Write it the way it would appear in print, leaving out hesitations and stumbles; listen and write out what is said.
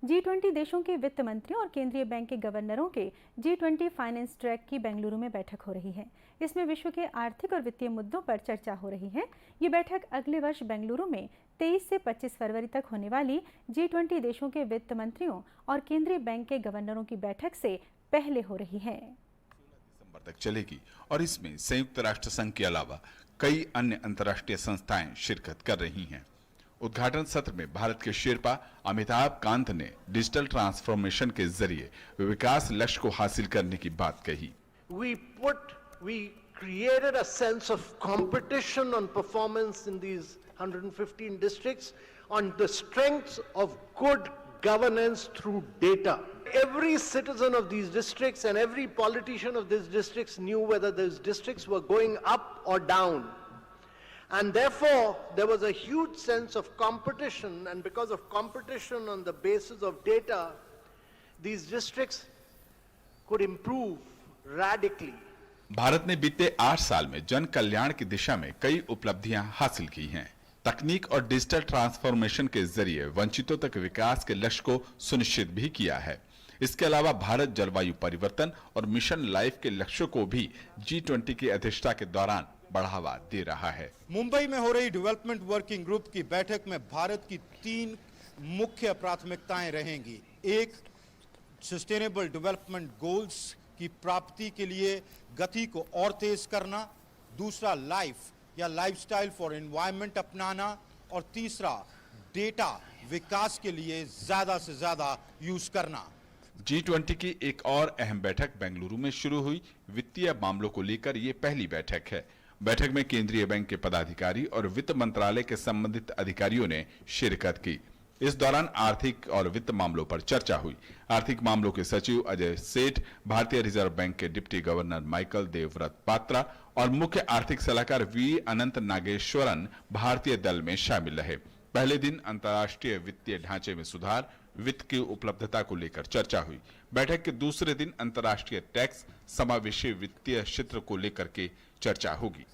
G20 देशों के वित्त मंत्रियों और केंद्रीय बैंक के गवर्नरों के G20 फाइनेंस ट्रैक की बेंगलुरु में बैठक हो रही है। इसमें विश्व के आर्थिक और वित्तीय मुद्दों पर चर्चा हो रही है। ये बैठक अगले वर्ष बेंगलुरु में 23 से 25 फरवरी तक होने वाली G20 देशों के वित्त मंत्रियों और केंद्रीय बैंक के गवर्नरों की बैठक से पहले हो रही है। दिसंबर तक चलेगी और इसमें संयुक्त राष्ट्र संघ के अलावा कई अन्य अंतर्राष्ट्रीय संस्थाएं शिरकत कर रही हैं। उद्घाटन सत्र में भारत के शेरपा अमिताभ कांत ने डिजिटल ट्रांसफॉर्मेशन के जरिए विकास लक्ष्य को हासिल करने की बात कही। We created a sense of competition on performance in these 115 districts on the strengths of good governance through data. Every citizen of these districts and every politician of these districts knew whether those districts were going up or down. And therefore, there was a huge sense of competition, and because of competition on the basis of data, these districts could improve radically. Bharat ने बीते 8 साल में जन कल्याण की दिशा में कई उपलब्धियां हासिल की हैं। तकनीक और डिजिटल ट्रांसफॉर्मेशन के जरिए वंचितों तक विकास के लक्ष्य को सुनिश्चित भी किया है। इसके अलावा भारत जलवायु परिवर्तन और मिशन लाइफ के लक्ष्यों को भी G20 की अध्यक्षता के दौरान बढ़ावा दे रहा है। मुंबई में हो रही डेवलपमेंट वर्किंग ग्रुप की बैठक में भारत की 3 मुख्य प्राथमिकताएं रहेंगी। एक, सस्टेनेबल डेवलपमेंट गोल्स की प्राप्ति के लिए गति को और तेज करना, दूसरा लाइफ या लाइफस्टाइल फॉर एनवायरनमेंट अपनाना, और तीसरा डेटा विकास के लिए ज्यादा से ज्यादा यूज करना। G20 की एक और अहम बैठक बेंगलुरु में शुरू हुई। वित्तीय मामलों को लेकर ये पहली बैठक है। बैठक में केंद्रीय बैंक के पदाधिकारी और वित्त मंत्रालय के संबंधित अधिकारियों ने शिरकत की। इस दौरान आर्थिक और वित्त मामलों पर चर्चा हुई। आर्थिक मामलों के सचिव अजय सेठ, भारतीय रिजर्व बैंक के deputy governor Michael Devvrat Patra और मुख्य आर्थिक सलाहकार वी अनंत नागेश्वरन भारतीय दल में शामिल रहे। पहले दिन अंतर्राष्ट्रीय वित्तीय ढांचे में सुधार, वित्त की उपलब्धता को लेकर चर्चा हुई। बैठक के दूसरे दिन अंतर्राष्ट्रीय टैक्स, समावेशी वित्तीय क्षेत्र को लेकर के चर्चा होगी।